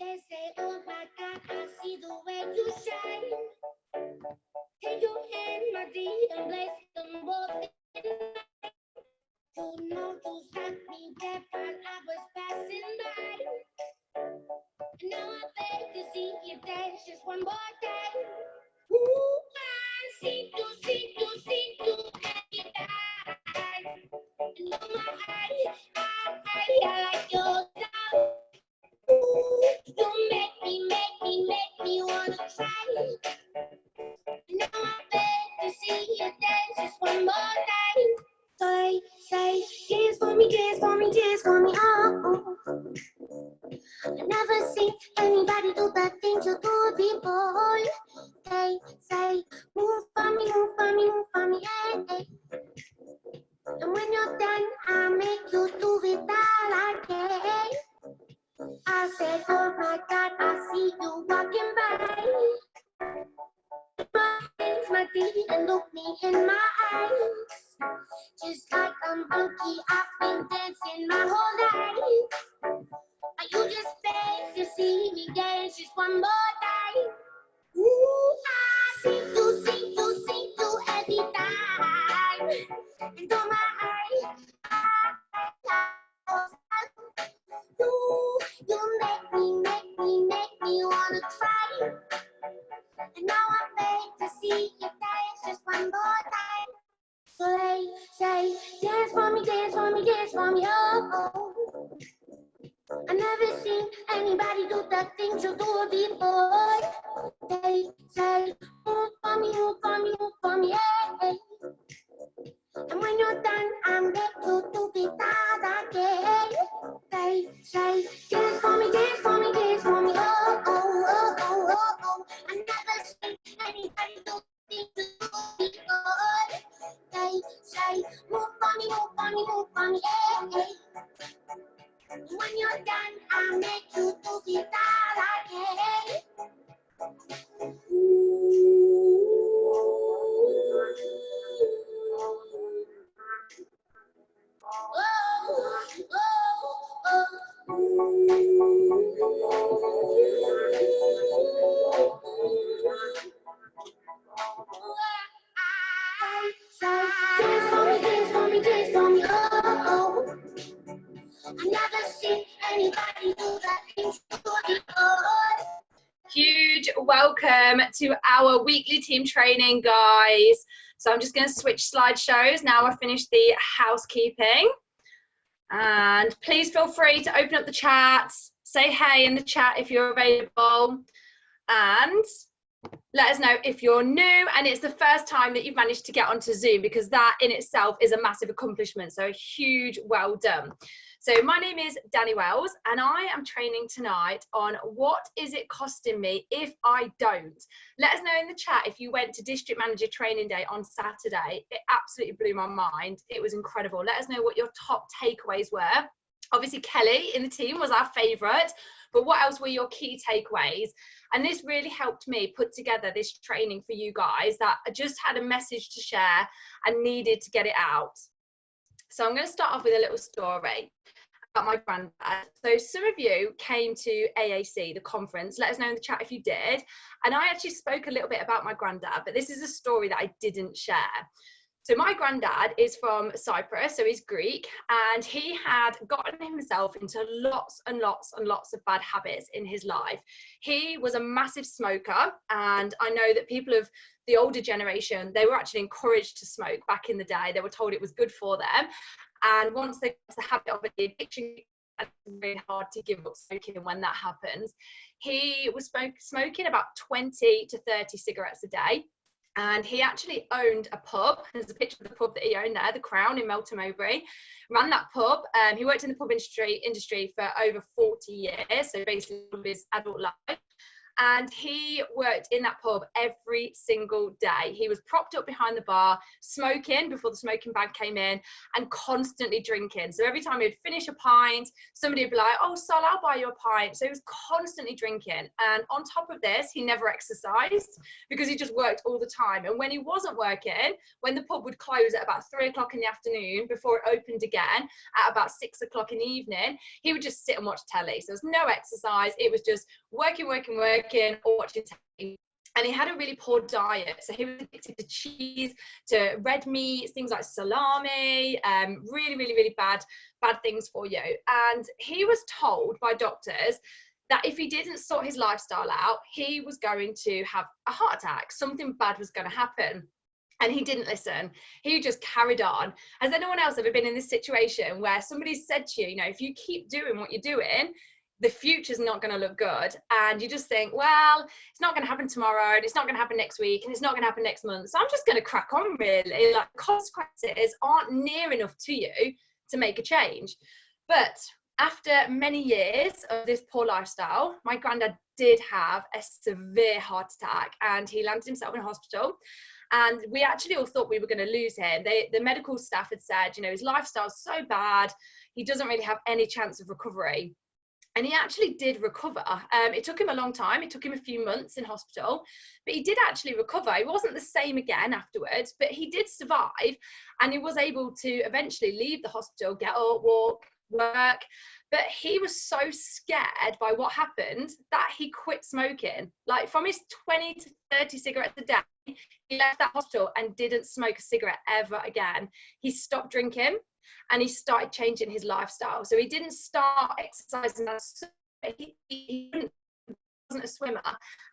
They say, oh my God, I see the way you shine. Take your hand, my dear, and place them both in mine. You know you stopped me there while I was passing by. And now I beg to see you dance just one more time. Ooh, I see you every time. And oh my, I like your style. Ooh, you make me wanna try. Now I beg to see you dance just one more time. So they say, dance for me, oh. I never seen anybody do the things you do before. They say, move for me, hey, hey. And when you're done, I'll make you do it all again. I said, oh my God, I see you walking by. My hands, my feet, and look me in my eyes. Just like a monkey, I've been dancing my whole life. Are you just beg to see me dance just one more time? Ooh, I see you every time. And on my eyes, you make me wanna try. And now I beg to see you dance just one more time. So they say, dance for me, oh. I never seen anybody do the things you do before. They say, move for me, hey. And when you're done, I'm back to do it all again. They say, dance for me, oh, oh, oh, oh, oh, oh. I never seen anybody do things you do before. They say, move for me, hey. When you're done, I'll make you do it all again. Dance for me, oh. I never seen anybody do that things before. Huge welcome to our weekly team training, guys. So I'm just going to switch slideshows now. I've finished the housekeeping. And please feel free to open up the chat, say hey in the chat if you're available, and let us know if you're new and it's the first time that you've managed to get onto Zoom, because that in itself is a massive accomplishment. So a huge well done. So my name is Danni Wells and I am training tonight on what is it costing me if I don't. Let us know in the chat if you went to District Manager Training Day on Saturday. It absolutely blew my mind. It was incredible. Let us know what your top takeaways were. Obviously Kelly in the team was our favourite, but what else were your key takeaways? And this really helped me put together this training for you guys that I just had a message to share and needed to get it out. So I'm going to start off with a little story about my granddad. So some of you came to AAC, the conference. Let us know in the chat if you did. And I actually spoke a little bit about my granddad, but this is a story that I didn't share. So my granddad is from Cyprus, so he's Greek, and he had gotten himself into lots and lots of bad habits in his life. He was a massive smoker, and I know that people of the older generation, they were actually encouraged to smoke back in the day. They were told it was good for them. And once they got the habit of the addiction, it's really hard to give up smoking when that happens. He was smoking about 20 to 30 cigarettes a day. And he actually owned a pub. There's a picture of the pub that he owned there, the Crown in Melton Mowbray. Ran that pub. He worked in the pub industry for over 40 years, so basically all of his adult life. And he worked in that pub every single day. He was propped up behind the bar, smoking before the smoking ban came in, and constantly drinking. So every time he'd finish a pint, somebody would be like, oh, Sol, I'll buy you a pint. So he was constantly drinking. And on top of this, he never exercised because he just worked all the time. And when he wasn't working, when the pub would close at about 3 o'clock in the afternoon before it opened again at about 6 o'clock in the evening, he would just sit and watch telly. So there was no exercise. It was just working, or watching telly. And he had a really poor diet. So he was addicted to cheese, to red meat, things like salami, really bad things for you. And he was told by doctors that if he didn't sort his lifestyle out, he was going to have a heart attack. Something bad was going to happen. And he didn't listen. He just carried on. Has anyone else ever been in this situation where somebody said to you, you know, if you keep doing what you're doing, the future's not going to look good, and you just think, well, it's not going to happen tomorrow, and it's not going to happen next week, and it's not going to happen next month, so I'm just going to crack on, really. Like, consequences aren't near enough to you to make a change. But after many years of this poor lifestyle, my granddad did have a severe heart attack, and he landed himself in hospital. And we actually all thought we were going to lose him. The medical staff had said, you know, his lifestyle's so bad, he doesn't really have any chance of recovery. And he actually did recover. It took him a long time. It took him a few months in hospital, but he did actually recover. He wasn't the same again afterwards, but he did survive, and he was able to eventually leave the hospital, get up, walk, work. But he was so scared by what happened that he quit smoking. Like, from his 20 to 30 cigarettes a day, he left that hospital and didn't smoke a cigarette ever again. He stopped drinking, and he started changing his lifestyle. So he didn't start exercising as he wasn't a swimmer,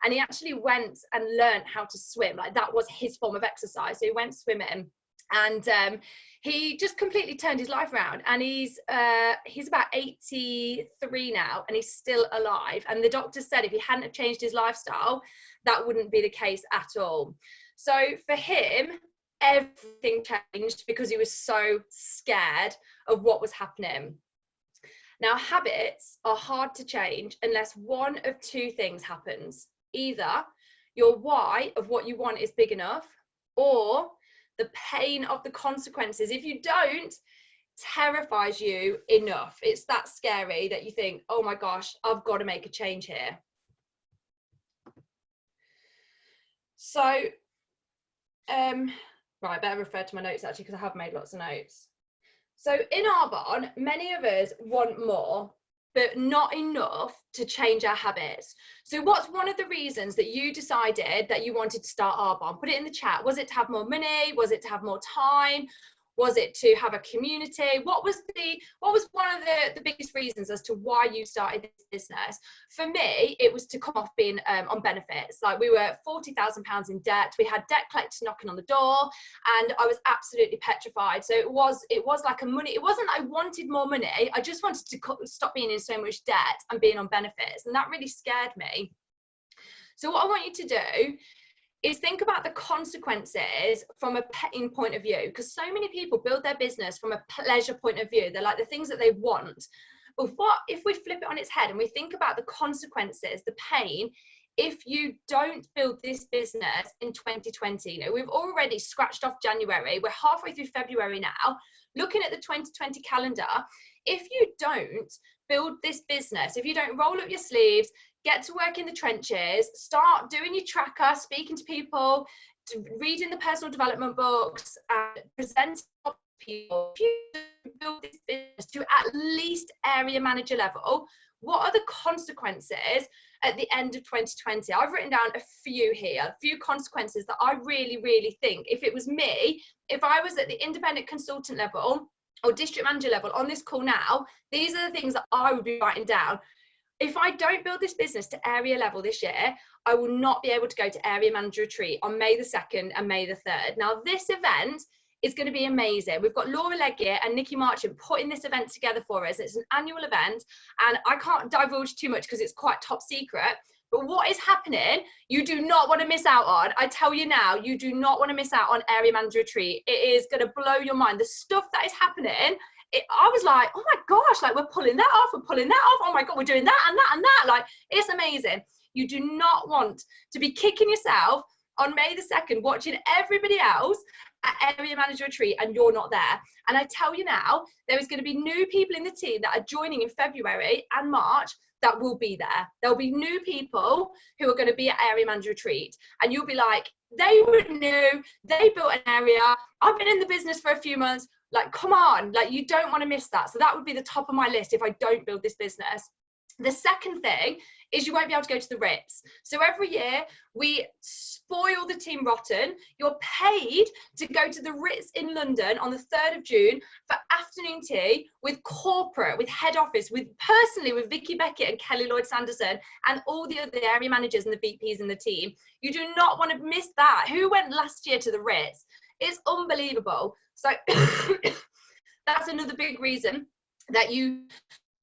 and he actually went and learned how to swim. Like, that was his form of exercise. So he went swimming, and he just completely turned his life around. And he's about 83 now, and he's still alive. And the doctor said if he hadn't have changed his lifestyle, that wouldn't be the case at all. So for him, everything changed because he was so scared of what was happening. Now, habits are hard to change unless one of two things happens. Either your why of what you want is big enough, or the pain of the consequences, if you don't, terrifies you enough. It's that scary that you think, oh my gosh, I've got to make a change here. So, right, I better refer to my notes actually, because I have made lots of notes. So in Arbonne, many of us want more, but not enough to change our habits. So what's one of the reasons that you decided that you wanted to start Arbonne? Put it in the chat. Was it to have more money? Was it to have more time? Was it to have a community? What was one of the biggest reasons as to why you started this business? For me, it was to come off being on benefits. Like, we were £40,000 in debt. We had debt collectors knocking on the door, and I was absolutely petrified. So it was like a money. It wasn't I wanted more money. I just wanted to stop being in so much debt and being on benefits, and that really scared me. So what I want you to do is think about the consequences from a pain point of view, because so many people build their business from a pleasure point of view. They're like the things that they want. But what if we flip it on its head and we think about the consequences, the pain, if you don't build this business in 2020? You know, we've already scratched off January. We're halfway through February now. Looking at the 2020 calendar, if you don't build this business, if you don't roll up your sleeves, get to work in the trenches, start doing your tracker, speaking to people, reading the personal development books, and presenting to people, if you build this business to at least area manager level, what are the consequences at the end of 2020? I've written down a few here, a few consequences that I really think, if it was me, if I was at the independent consultant level or district manager level on this call now, these are the things that I would be writing down. If I don't build this business to area level this year, I will not be able to go to area manager retreat on May the 2nd and May the 3rd. Now, this event is going to be amazing. We've got Laura Leggett and Nikki Marchant putting this event together for us. It's an annual event, and I can't divulge too much because it's quite top secret. But what is happening, you do not want to miss out on. I tell you now, you do not want to miss out on area manager retreat. It is going to blow your mind. The stuff that is happening, I was like, oh my gosh, like, we're pulling that off, oh my God, we're doing that and that and that. Like, it's amazing. You do not want to be kicking yourself on May the 2nd, watching everybody else at area manager retreat and you're not there. And I tell you now, there is going to be new people in the team that are joining in February and March that will be there. There'll be new people who are going to be at area manager retreat, and you'll be like, they were new, they built an area, I've been in the business for a few months, like, come on, like, you don't want to miss that. So that would be the top of my list if I don't build this business. The second thing is you won't be able to go to the Ritz. So every year we spoil the team rotten. You're paid to go to the Ritz in London on the 3rd of June for afternoon tea with corporate, with head office, with Vicky Beckett and Kelly Lloyd Sanderson and all the other area managers and the VPs in the team. You do not want to miss that. Who went last year to the Ritz? It's unbelievable. So that's another big reason that you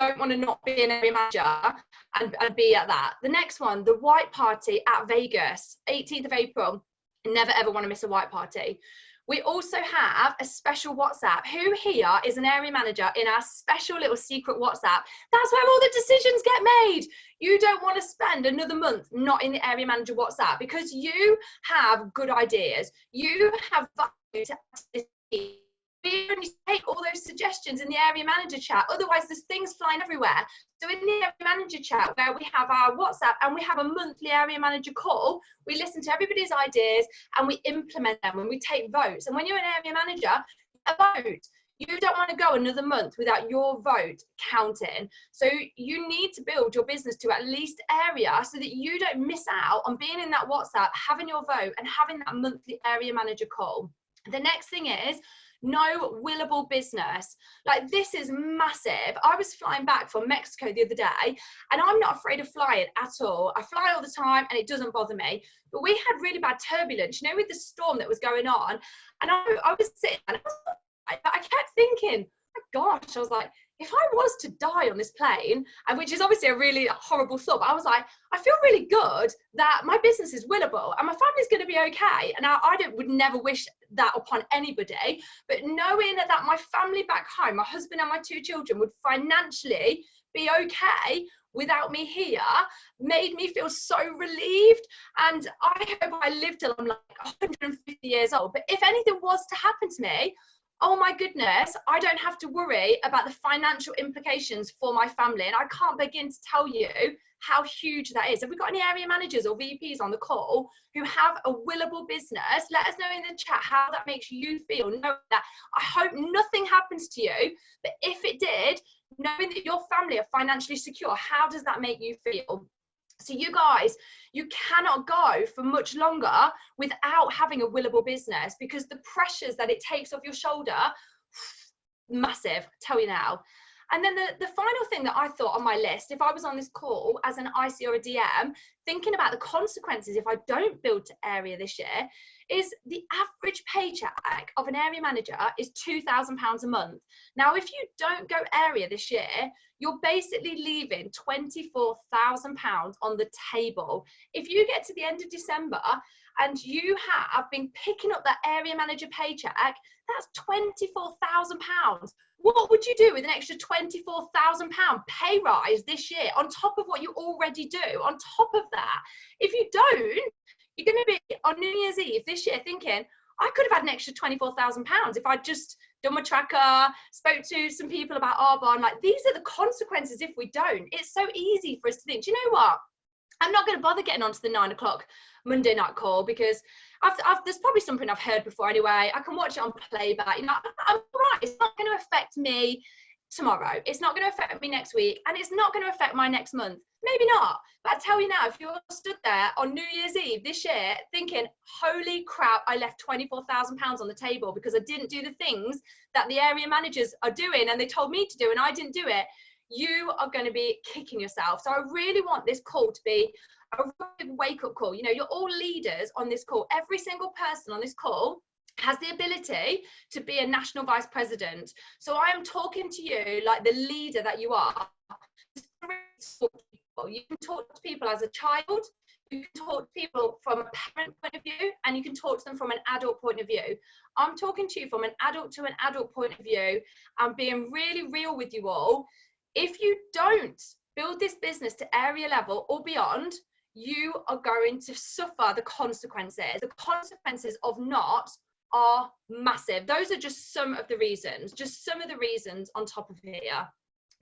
don't want to not be an area manager and be at that. The next one, the white party at Vegas, 18th of April. Never ever want to miss a white party. We also have a special WhatsApp. Who here is an area manager in our special little secret WhatsApp? That's where all the decisions get made. You don't want to spend another month not in the area manager WhatsApp because you have good ideas. You have value to this team. We only take all those suggestions in the area manager chat. Otherwise, there's things flying everywhere. So in the area manager chat, where we have our WhatsApp and we have a monthly area manager call, we listen to everybody's ideas and we implement them and we take votes. And when you're an area manager, a vote. You don't want to go another month without your vote counting. So you need to build your business to at least area so that you don't miss out on being in that WhatsApp, having your vote and having that monthly area manager call. The next thing is, no willable business. Like, this is massive. I was flying back from Mexico the other day and I'm not afraid of flying at all. I fly all the time and it doesn't bother me. But we had really bad turbulence, you know, with the storm that was going on. And I was sitting and I kept thinking, oh my gosh, I was like, if I was to die on this plane, and which is obviously a really horrible thought, but I was like, I feel really good that my business is willable and my family's going to be okay. And would never wish that upon anybody, but knowing that my family back home, my husband and my 2 children, would financially be okay without me here, made me feel so relieved. And I hope I live till I'm like 150 years old. But if anything was to happen to me, oh my goodness, I don't have to worry about the financial implications for my family. And I can't begin to tell you how huge that is. Have we got any area managers or VPs on the call who have a willable business? Let us know in the chat how that makes you feel. Know that I hope nothing happens to you, but if it did, knowing that your family are financially secure, how does that make you feel? So you guys, you cannot go for much longer without having a willable business, because the pressures that it takes off your shoulder, massive, tell you now. And then the final thing that I thought on my list, if I was on this call as an IC or a DM, thinking about the consequences if I don't build to area this year, is the average paycheck of an area manager is £2,000 a month. Now, if you don't go area this year, you're basically leaving £24,000 on the table. If you get to the end of December and you have been picking up that area manager paycheck, that's £24,000. What would you do with an extra £24,000 pay rise this year on top of what you already do? On top of that, if you don't, you're going to be on New Year's Eve this year thinking, I could have had an extra £24,000 if I'd just done my tracker, spoke to some people about Arbonne. Like, these are the consequences if we don't. It's so easy for us to think, do you know what? I'm not going to bother getting onto the 9 o'clock Monday night call because there's probably something I've heard before anyway. I can watch it on playback. You know, I'm right. It's not going to affect me tomorrow. It's not going to affect me next week, and it's not going to affect my next month. Maybe not. But I tell you now, if you're stood there on New Year's Eve this year thinking, holy crap, I left £24,000 on the table because I didn't do the things that the area managers are doing and they told me to do and I didn't do it, you are going to be kicking yourself. So I really want this call to be a wake-up call. You know, you're all leaders on this call. Every single person on this call has the ability to be a national vice president. So I am talking to you like the leader that you are. You can talk to people as a child, you can talk to people from a parent point of view, and you can talk to them from an adult point of view. I'm talking to you from an adult to an adult point of view. I'm being really real with you all. If you don't build this business to area level or beyond, you are going to suffer the consequences. The consequences of not are massive. Those are just some of the reasons, on top of here.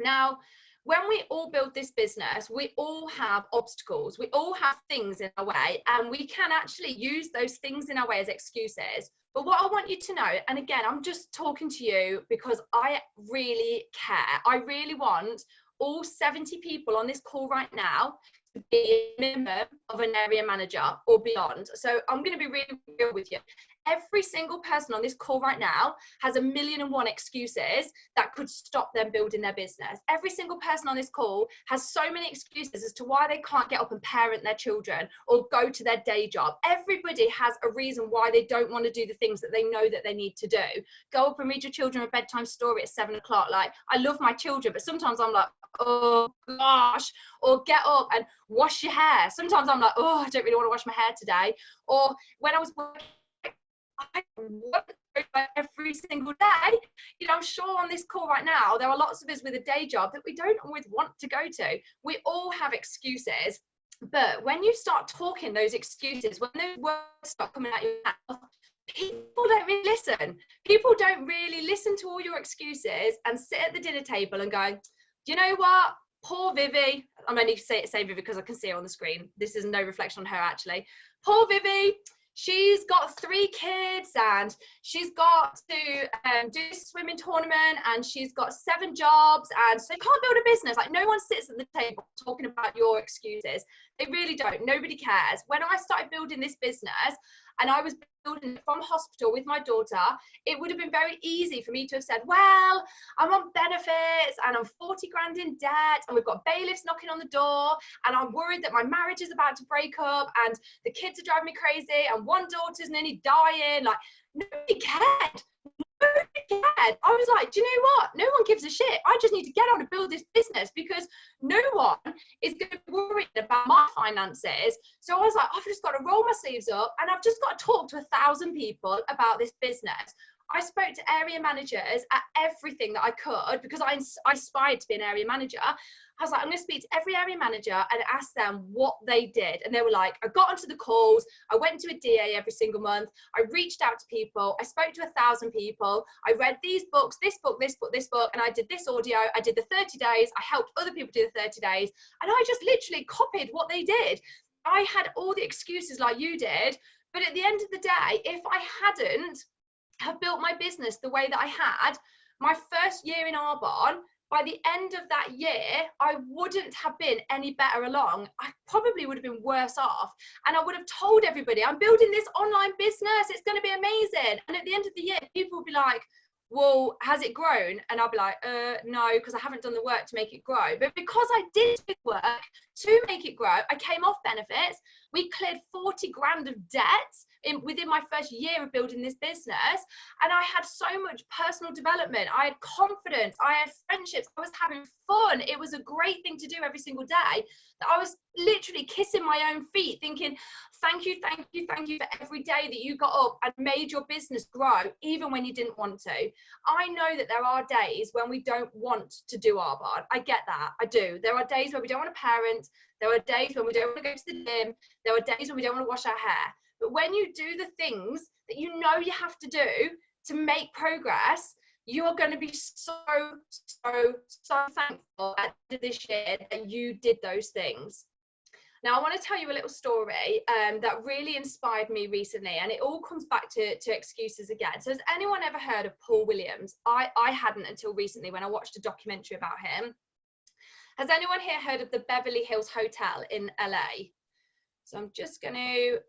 Now, when we all build this business, we all have obstacles, we all have things in our way, and we can actually use those things in our way as excuses. But what I want you to know, and again, I'm just talking to you because I really care. I really want all 70 people on this call right now to be a minimum of an area manager or beyond. So I'm going to be really real with you. Every single person on this call right now has 1,000,001 excuses that could stop them building their business. Every single person on this call has so many excuses as to why they can't get up and parent their children or go to their day job. Everybody has a reason why they don't want to do the things that they know that they need to do. Go up and read your children a bedtime story at 7 o'clock. Like, I love my children, but sometimes I'm like, oh gosh. Or get up and wash your hair. Sometimes I'm like, oh, I don't really want to wash my hair today. Or when I was working, I want to go every single day. You know, I'm sure on this call right now, there are lots of us with a day job that we don't always want to go to. We all have excuses. But when you start talking those excuses, when those words start coming out your mouth, people don't really listen. People don't really listen to all your excuses and sit at the dinner table and go, do you know what? Poor Vivi. I'm only saying Vivi because I can see her on the screen. This is no reflection on her, actually. Poor Vivi. She's got 3 kids and she's got to do a swimming tournament and she's got 7 jobs, and so you can't build a business. Like, no one sits at the table talking about your excuses. They really don't. Nobody cares. When I started building this business and I was building it from hospital with my daughter, it would have been very easy for me to have said, well, I'm on benefits and I'm 40 grand in debt and we've got bailiffs knocking on the door and I'm worried that my marriage is about to break up and the kids are driving me crazy and one daughter's nearly dying. Like, nobody cared. Nobody cared. I was like, do you know what? No one gives a shit. I just need to get on and build this business because no one is going to be worried about my finances. So I was like, I've just got to roll my sleeves up and I've just got to talk to 1,000 people about this business. I spoke to area managers at everything that I could because I aspired to be an area manager. I was like, I'm going to speak to every area manager and ask them what they did. And they were like, I got onto the calls. I went to a DA every single month. I reached out to people. I spoke to 1,000 people. I read these books, this book, this book, this book. And I did this audio. I did the 30 days. I helped other people do the 30 days. And I just literally copied what they did. I had all the excuses like you did. But at the end of the day, if I hadn't have built my business the way that I had, my first year in Arbonne, by the end of that year, I wouldn't have been any better along. I probably would have been worse off. And I would have told everybody, I'm building this online business. It's going to be amazing. And at the end of the year, people would be like, well, has it grown? And I'll be like, no, because I haven't done the work to make it grow. But because I did the work to make it grow, I came off benefits. We cleared 40 grand of debt within my first year of building this business. And I had so much personal development. I had confidence. I had friendships. I was having fun. It was a great thing to do every single day. That I was literally kissing my own feet thinking, thank you, thank you, thank you for every day that you got up and made your business grow, even when you didn't want to. I know that there are days when we don't want to do Arbonne. I get that. I do. There are days where we don't want to parent. There are days when we don't want to go to the gym. There are days when we don't want to wash our hair. But when you do the things that you know you have to do to make progress, you are going to be so thankful at the end of this year that you did those things. Now, I want to tell you a little story that really inspired me recently, and it all comes back to excuses again. So has anyone ever heard of Paul Williams? I hadn't until recently when I watched a documentary about him. Has anyone here heard of the Beverly Hills Hotel in LA? So I'm just going to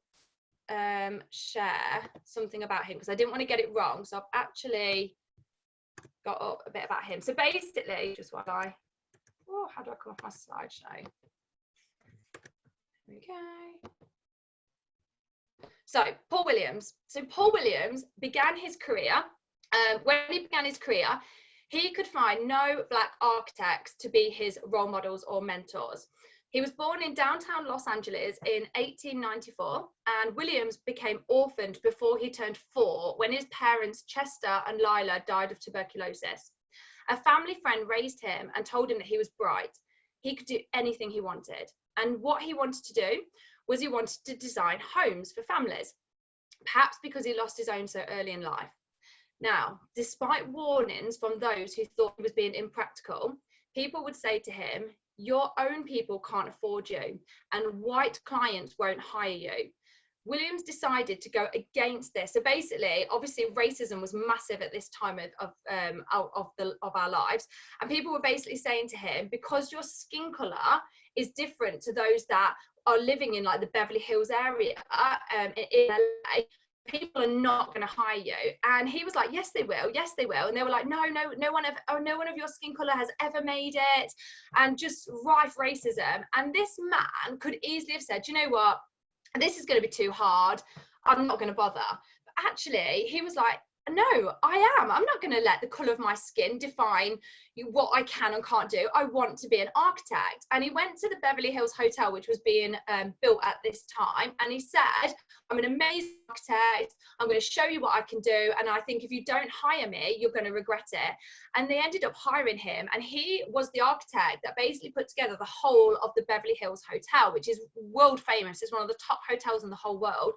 share something about him because I didn't want to get it wrong. So I've actually got up a bit about him. So basically, just while how do I come off my slideshow? There we go. So Paul Williams. So Paul Williams began his career. When he began his career, he could find no Black architects to be his role models or mentors. He was born in downtown Los Angeles in 1894, and Williams became orphaned before he turned 4 when his parents, Chester and Lila, died of tuberculosis. A family friend raised him and told him that he was bright. He could do anything he wanted. And what he wanted to do was he wanted to design homes for families, perhaps because he lost his own so early in life. Now, despite warnings from those who thought he was being impractical, people would say to him, your own people can't afford you, and white clients won't hire you. Williams decided to go against this. So basically, obviously, racism was massive at this time of our lives, and people were basically saying to him, because your skin color is different to those that are living in like the Beverly Hills area in LA, people are not going to hire you. And he was like, yes they will, yes they will. And they were like, no one of your skin color has ever made it, and just rife racism. And this man could easily have said, you know what, this is going to be too hard, I'm not going to bother. But actually he was like, no, I'm not going to let the color of my skin define what I can and can't do. I want to be an architect. And he went to the Beverly Hills Hotel, which was being built at this time, and he said, I'm an amazing architect, I'm going to show you what I can do, and I think if you don't hire me, you're going to regret it. And they ended up hiring him, and he was the architect that basically put together the whole of the Beverly Hills Hotel, which is world famous. It's one of the top hotels in the whole world.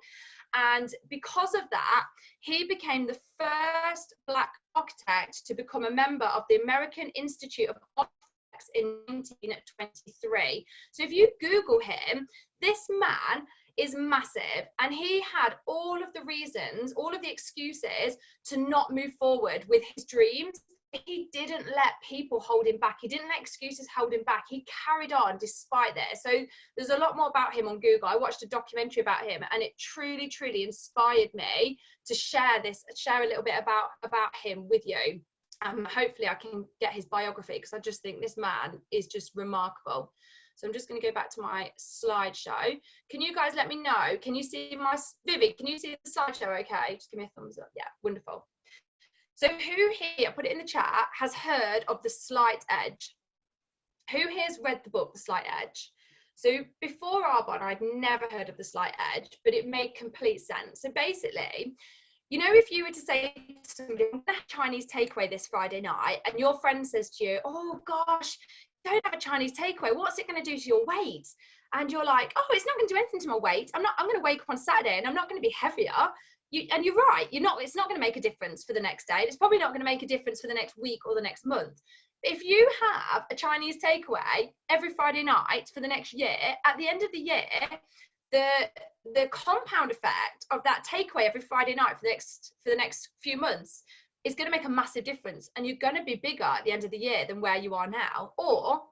And because of that, he became the first Black architect to become a member of the American Institute of Architects in 1923. So if you Google him, this man is massive, and he had all of the reasons, all of the excuses to not move forward with his dreams. He didn't let people hold him back. He didn't let excuses hold him back. He carried on despite this. So there's a lot more about him on Google. I watched a documentary about him, and it truly, truly inspired me to share a little bit about him with you. Hopefully I can get his biography, because I just think this man is just remarkable. So I'm just going to go back to my slideshow. Can you guys let me know? Can you see my, Vivi, can you see the slideshow okay? Just give me a thumbs up. Yeah, wonderful. So who here, put it in the chat, has heard of The Slight Edge? Who here has read the book, The Slight Edge? So before Arbonne, I'd never heard of The Slight Edge, but it made complete sense. So basically, you know, if you were to say to somebody, I'm going to have Chinese takeaway this Friday night, and your friend says to you, oh gosh, don't have a Chinese takeaway, what's it going to do to your weight? And you're like, oh, it's not going to do anything to my weight. I'm going to wake up on Saturday and I'm not going to be heavier. And you're right, it's not going to make a difference for the next day. It's probably not going to make a difference for the next week or the next month. If you have a Chinese takeaway every Friday night for the next year, at the end of the year, the compound effect of that takeaway every Friday night for the next few months is going to make a massive difference, and you're going to be bigger at the end of the year than where you are now. Or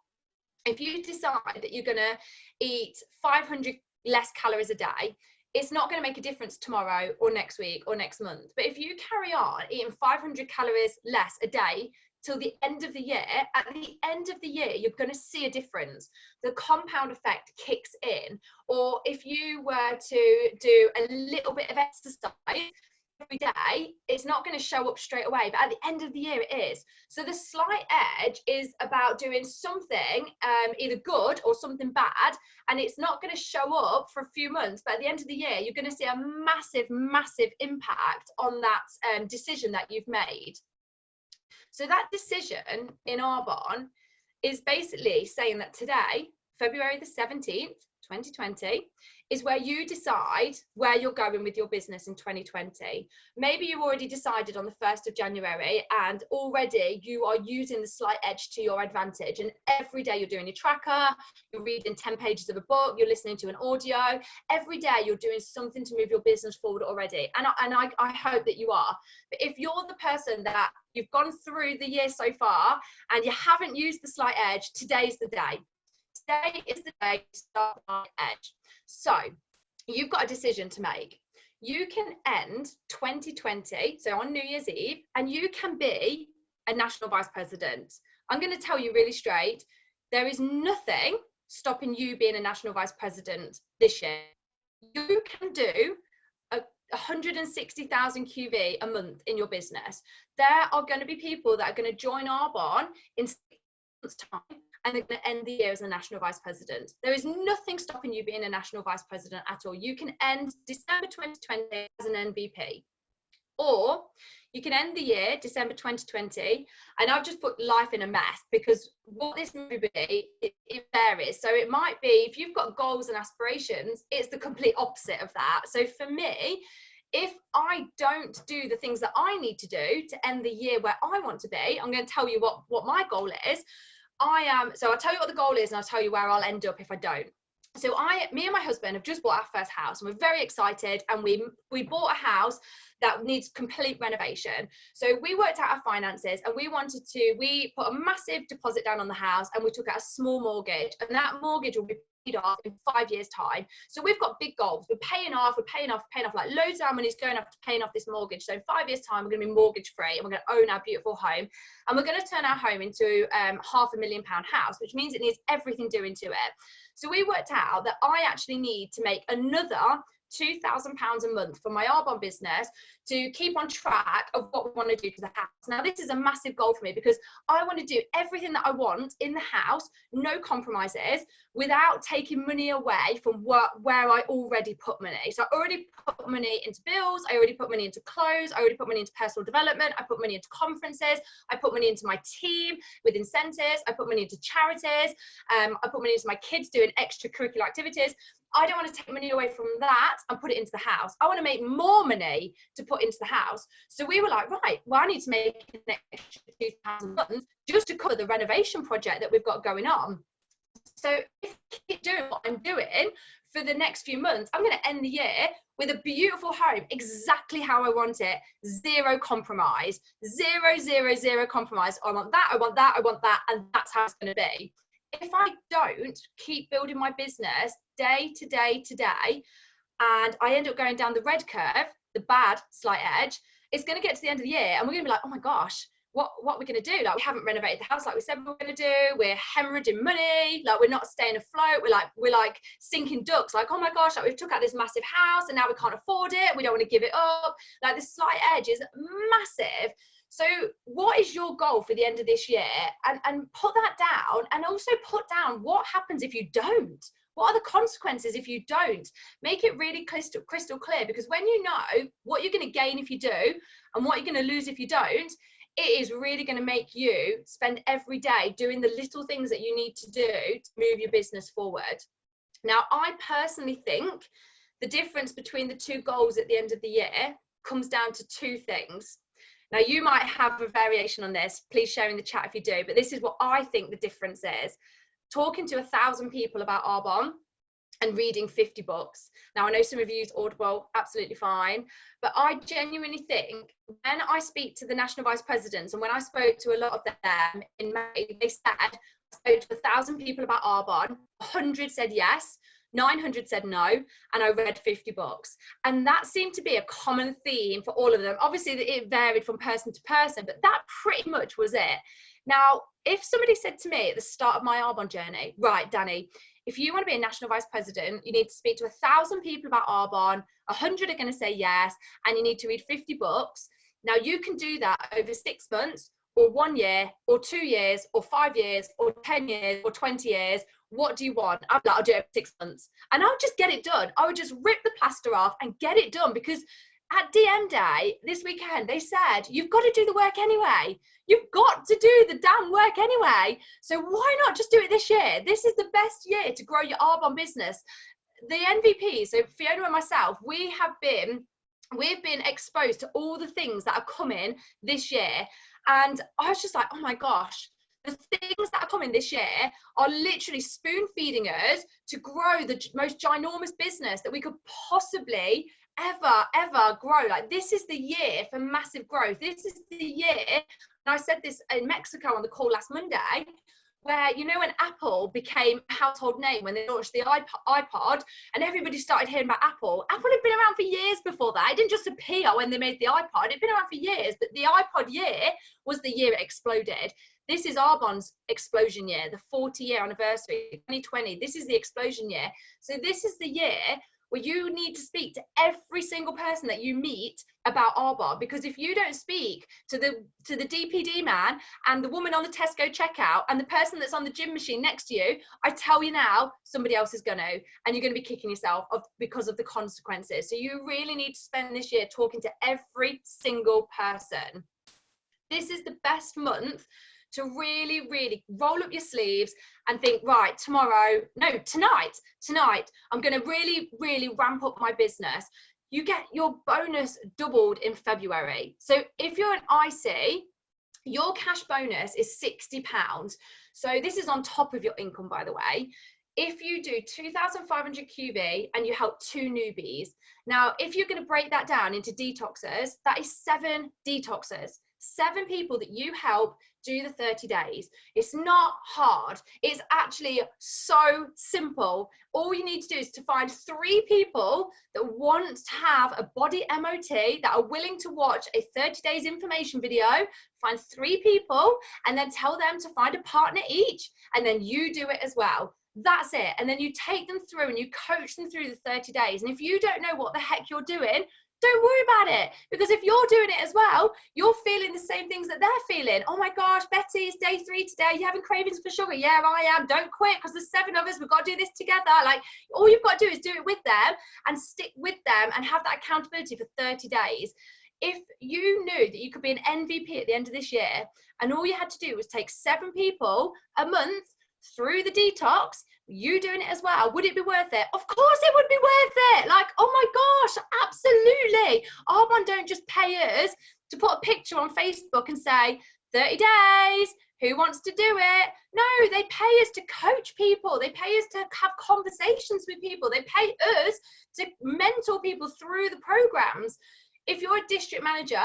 if you decide that you're going to eat 500 less calories a day, it's not going to make a difference tomorrow or next week or next month. But if you carry on eating 500 calories less a day till the end of the year, at the end of the year, you're going to see a difference. The compound effect kicks in. Or if you were to do a little bit of exercise every day, it's not going to show up straight away, but at the end of the year it is. So the Slight Edge is about doing something either good or something bad, and it's not going to show up for a few months, but at the end of the year you're going to see a massive impact on that decision that you've made. So that decision in Arbonne is basically saying that today, February the 17th, 2020, is where you decide where you're going with your business in 2020. Maybe you already decided on the 1st of January, and already you are using the Slight Edge to your advantage. And every day you're doing your tracker, you're reading 10 pages of a book, you're listening to an audio. Every day you're doing something to move your business forward already. And I hope that you are. But if you're the person that you've gone through the year so far and you haven't used the Slight Edge, today's the day. Today is the day to start Slight Edge. So you've got a decision to make. You can end 2020, so on New Year's Eve, and you can be a national vice president. I'm going to tell you really straight, there is nothing stopping you being a national vice president this year. You can do 160,000 QV a month in your business. There are going to be people that are going to join Arbonne in 6 months' time, and they're going to end the year as a national vice president. There is nothing stopping you being a national vice president at all. You can end December 2020 as an NVP. Or you can end the year, December 2020, and I've just put life in a mess, because what this may be, it varies. So it might be, if you've got goals and aspirations, it's the complete opposite of that. So for me, if I don't do the things that I need to do to end the year where I want to be, I'm going to tell you what my goal is. So I'll tell you what the goal is, and I'll tell you where I'll end up if I don't. So me and my husband have just bought our first house, and we're very excited, and we bought a house that needs complete renovation. So we worked out our finances, and we put a massive deposit down on the house, and we took out a small mortgage, and that mortgage will be paid off in 5 years' time. So we've got big goals. We're paying off, like loads of our money's going off to paying off this mortgage. So in 5 years' time, we're going to be mortgage free, and we're going to own our beautiful home, and we're going to turn our home into £500,000 house, which means it needs everything doing to it. So we worked out that I actually need to make another £2,000 a month for my Arbonne business to keep on track of what we want to do to the house. Now, this is a massive goal for me, because I want to do everything that I want in the house, no compromises, without taking money away from where I already put money. So I already put money into bills, I already put money into clothes, I already put money into personal development, I put money into conferences, I put money into my team with incentives, I put money into charities, I put money into my kids doing extracurricular activities. I don't want to take money away from that and put it into the house. I want to make more money to put into the house. So we were like, right, well, I need to make an extra £2,000 a month just to cover the renovation project that we've got going on. So if I keep doing what I'm doing for the next few months, I'm going to end the year with a beautiful home, exactly how I want it. Zero compromise, zero compromise. I want that, I want that, I want that. And that's how it's going to be. If I don't keep building my business day to day to day, and I end up going down the red curve, the bad slight edge, it's going to get to the end of the year, and we're going to be like, oh my gosh, what are we going to do? Like, we haven't renovated the house like we said we were going to do. We're hemorrhaging money. Like, we're not staying afloat. We're like sinking ducks. Like, oh my gosh, like, we've took out this massive house, and now we can't afford it. We don't want to give it up. Like, the slight edge is massive. So what is your goal for the end of this year? And put that down, and also put down what happens if you don't. What are the consequences if you don't? Make it really crystal clear, because when you know what you're going to gain if you do and what you're going to lose if you don't, it is really going to make you spend every day doing the little things that you need to do to move your business forward. Now, I personally think the difference between the two goals at the end of the year comes down to two things. Now, you might have a variation on this. Please share in the chat if you do. But this is what I think the difference is. Talking to 1,000 people about Arbonne and reading 50 books. Now, I know some of you use Audible, absolutely fine. But I genuinely think when I speak to the national vice presidents, and when I spoke to a lot of them in May, they said, I spoke to 1,000 people about Arbonne, 100 said yes, 900 said no, and I read 50 books. And that seemed to be a common theme for all of them. Obviously, it varied from person to person, but that pretty much was it. Now, if somebody said to me at the start of my Arbonne journey, right, Danni, if you want to be a national vice president, you need to speak to 1,000 people about Arbonne, 100 are going to say yes, and you need to read 50 books. Now, you can do that over 6 months, or 1 year, or 2 years, or 5 years, or 10 years, or 20 years. What do you want? I'm like, I'll do it for 6 months. And I'll just get it done. I would just rip the plaster off and get it done, because at DM Day this weekend, they said, you've got to do the work anyway. You've got to do the damn work anyway. So why not just do it this year? This is the best year to grow your Arbonne business. The NVP, so Fiona and myself, we've been exposed to all the things that are coming this year. And I was just like, oh my gosh, the things that are coming this year are literally spoon feeding us to grow the most ginormous business that we could possibly ever grow. Like, this is the year for massive growth. This is the year, and I said this in Mexico on the call last Monday, where, you know, when Apple became a household name, when they launched the iPod and everybody started hearing about Apple. Apple had been around for years before that. It didn't just appear when they made the iPod. It'd been around for years, but the iPod year was the year it exploded. This is Arbonne's explosion year, the 40-year anniversary, 2020. This is the explosion year. So this is the year where you need to speak to every single person that you meet about RBAR, because if you don't speak to the DPD man and the woman on the Tesco checkout and the person that's on the gym machine next to you, I tell you now, somebody else is going to, and you're going to be kicking yourself because of the consequences. So you really need to spend this year talking to every single person. This is the best month to really, really roll up your sleeves and think, right, tonight, I'm going to really, really ramp up my business. You get your bonus doubled in February. So if you're an IC, your cash bonus is £60. So this is on top of your income, by the way. If you do 2,500 QB and you help 2 newbies. Now, if you're going to break that down into detoxers, that is 7 detoxers. 7 people that you help do the 30 days. It's not hard. It's actually so simple. All you need to do is to find 3 people that want to have a body MOT, that are willing to watch a 30 days information video. Find 3 people and then tell them to find a partner each, and then you do it as well. That's it. And then you take them through and you coach them through the 30 days. And if you don't know what the heck you're doing, don't worry about it, because if you're doing it as well, you're feeling the same things that they're feeling. Oh my gosh, Betty, it's day 3 today. You having cravings for sugar? Yeah, I am. Don't quit, because there's 7 of us. We've got to do this together. Like, all you've got to do is do it with them and stick with them and have that accountability for 30 days. If you knew that you could be an NVP at the end of this year and all you had to do was take 7 people a month through the detox, you doing it as well, would it be worth it? Of course it would be worth it. Like, oh my gosh, absolutely. Arbonne don't just pay us to put a picture on Facebook and say 30 days, who wants to do it? No, they pay us to coach people. They pay us to have conversations with people. They pay us to mentor people through the programs. If you're a district manager,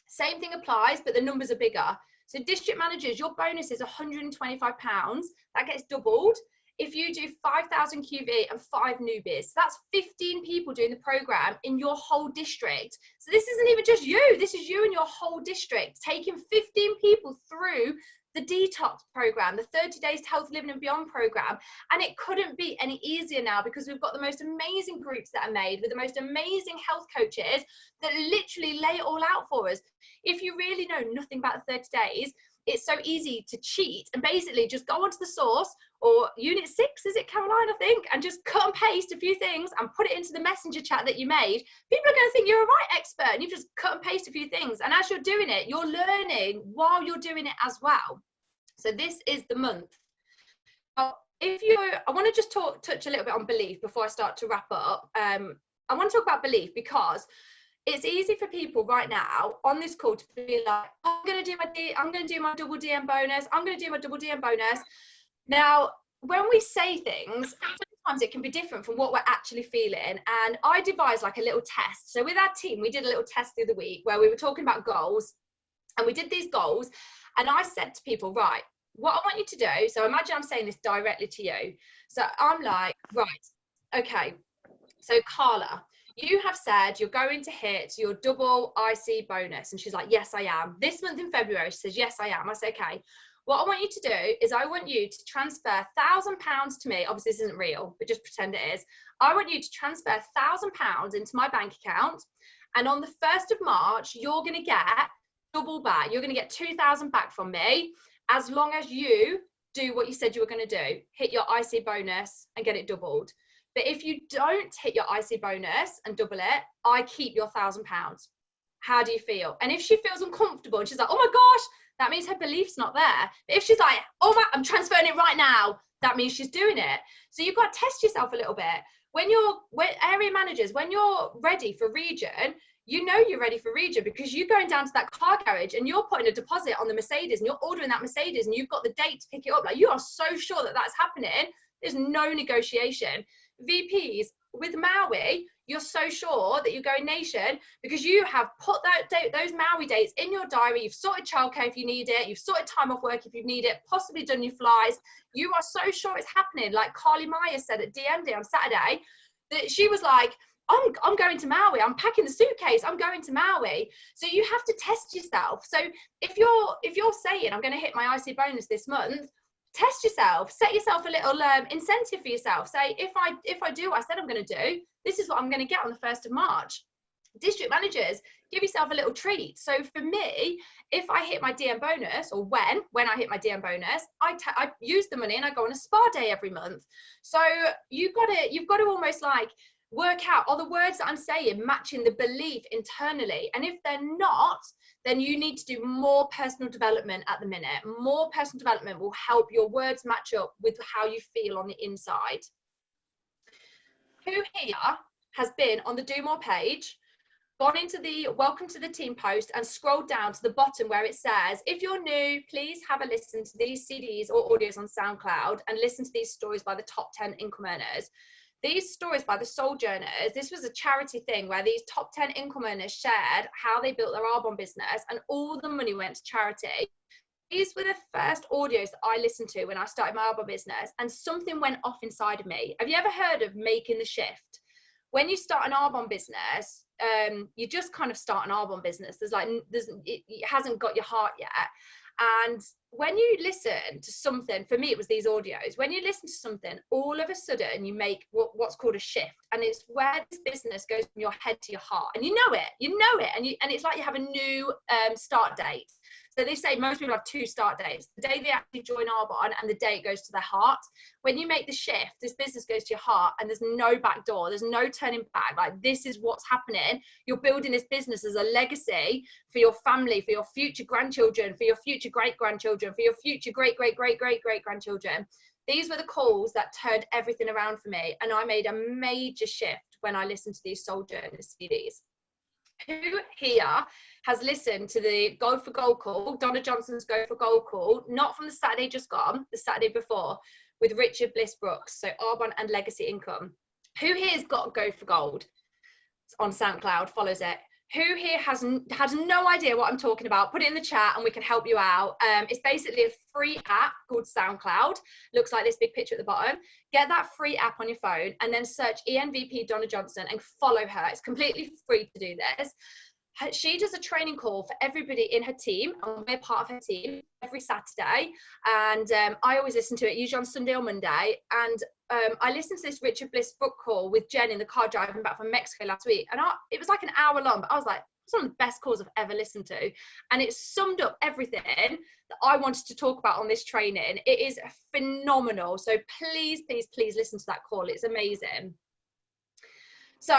same thing applies, but the numbers are bigger. So district managers, your bonus is £125. That gets doubled if you do 5,000 QV and 5 newbies. So that's 15 people doing the program in your whole district. So this isn't even just you. This is you and your whole district, taking 15 people through the detox program, the 30 days to health living and beyond program. And it couldn't be any easier now, because we've got the most amazing groups that are made with the most amazing health coaches that literally lay it all out for us. If you really know nothing about the 30 days, it's so easy to cheat and basically just go onto the source, or unit 6, is it, Caroline, I think, and just cut and paste a few things and put it into the messenger chat that you made. People are going to think you're a right expert and you've just cut and paste a few things. And as you're doing it, you're learning while you're doing it as well. So this is the month. I want to just touch a little bit on belief before I start to wrap up. I want to talk about belief because it's easy for people right now on this call to be like, I'm going to do my double DM bonus. I'm going to do my double DM bonus. Now, when we say things, sometimes it can be different from what we're actually feeling. And I devised like a little test. So with our team, we did a little test the other week where we were talking about goals, and we did these goals. And I said to people, right, what I want you to do, so imagine I'm saying this directly to you. So I'm like, right, okay. So Carla, you have said you're going to hit your double IC bonus. And she's like, yes, I am. This month in February, she says, yes, I am. I say, okay. What I want you to do is I want you to transfer £1,000 to me. Obviously, this isn't real, but just pretend it is. I want you to transfer £1,000 into my bank account. And on the 1st of March, you're going to get double back. You're going to get 2,000 back from me, as long as you do what you said you were going to do, hit your IC bonus and get it doubled. But if you don't hit your IC bonus and double it, I keep your £1,000. How do you feel? And if she feels uncomfortable and she's like, oh my gosh, that means her belief's not there. But if she's like, oh, I'm transferring it right now, that means she's doing it. So you've got to test yourself a little bit. When area managers, when you're ready for region, you know you're ready for region because you're going down to that car garage and you're putting a deposit on the Mercedes and you're ordering that Mercedes and you've got the date to pick it up. Like, you are so sure that that's happening. There's no negotiation. VPs with Maui, you're so sure that you're going nation because you have put those Maui dates in your diary. You've sorted childcare if you need it. You've sorted time off work if you need it, possibly done your flies. You are so sure it's happening. Like Carly Meyer said at DMD on Saturday, that she was like, I'm going to Maui. I'm packing the suitcase. I'm going to Maui. So you have to test yourself. So if you're saying I'm going to hit my IC bonus this month, test yourself, set yourself a little incentive for yourself. Say, if I do what I said I'm going to do, this is what I'm going to get on the 1st of March. District managers, give yourself a little treat. So for me, if I hit my DM bonus, or when I hit my DM bonus, I use the money and I go on a spa day every month. So you've got to almost like work out, are the words that I'm saying matching the belief internally? And if they're not, then you need to do more personal development at the minute. More personal development will help your words match up with how you feel on the inside. Who here has been on the Do More page, gone into the welcome to the team post and scrolled down to the bottom where it says, if you're new, please have a listen to these CDs or audios on SoundCloud and listen to these stories by the top 10 income earners. These stories by the Soul Journers, this was a charity thing where these top 10 income earners shared how they built their Arbonne business, and all the money went to charity. These were the first audios that I listened to when I started my Arbonne business, and something went off inside of me. Have you ever heard of making the shift? When you start an Arbonne business, you just kind of start an Arbonne business. It hasn't got your heart yet. And when you listen to something, for me, it was these audios. When you listen to something, all of a sudden you make what's called a shift. And it's where this business goes from your head to your heart. And you know it. And it's like you have a new start date. So they say most people have 2 start dates: the day they actually join Arbonne and the day it goes to their heart. When you make the shift, this business goes to your heart and there's no back door. There's no turning back. Like, this is what's happening. You're building this business as a legacy for your family, for your future grandchildren, for your future great-grandchildren, for your future great-great-great-great-great-grandchildren. These were the calls that turned everything around for me. And I made a major shift when I listened to these Soul Journers CDs. Who here has listened to the Go for Gold call, Donna Johnson's Go for Gold call, not from the Saturday just gone, the Saturday before, with Richard Bliss Brooks, so Arbonne and Legacy Income? Who here's got Go for Gold on SoundCloud, follows it? Who here has no idea what I'm talking about? Put it in the chat and we can help you out. It's basically a free app called SoundCloud. Looks like this big picture at the bottom. Get that free app on your phone and then search NVP Donna Johnson and follow her. It's completely free to do this. She does a training call for everybody in her team, and we're part of her team every Saturday. And I always listen to it, usually on Sunday or Monday. And I listened to this Richard Bliss book call with Jen in the car driving back from Mexico last week. And it was like an hour long, but I was like, it's one of the best calls I've ever listened to. And it summed up everything that I wanted to talk about on this training. It is phenomenal. So please, please, please listen to that call. It's amazing. So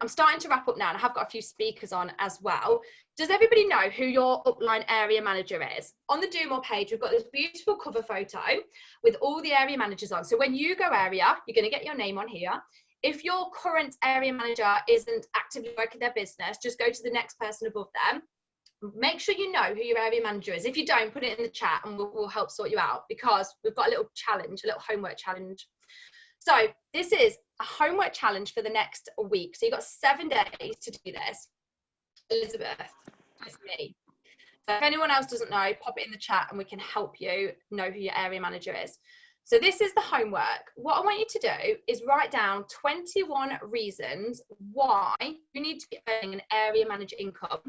I'm starting to wrap up now, and I have got a few speakers on as well. Does everybody know who your upline area manager is? On the Do More page, we've got this beautiful cover photo with all the area managers on. So when you go area, you're going to get your name on here. If your current area manager isn't actively working their business, just go to the next person above them. Make sure you know who your area manager is. If you don't, put it in the chat and we'll help sort you out, because we've got a little challenge, a little homework challenge. So this is a homework challenge for the next week. So you've got 7 days to do this. Elizabeth, that's me. So if anyone else doesn't know, pop it in the chat and we can help you know who your area manager is. So this is the homework. What I want you to do is write down 21 reasons why you need to be earning an area manager income.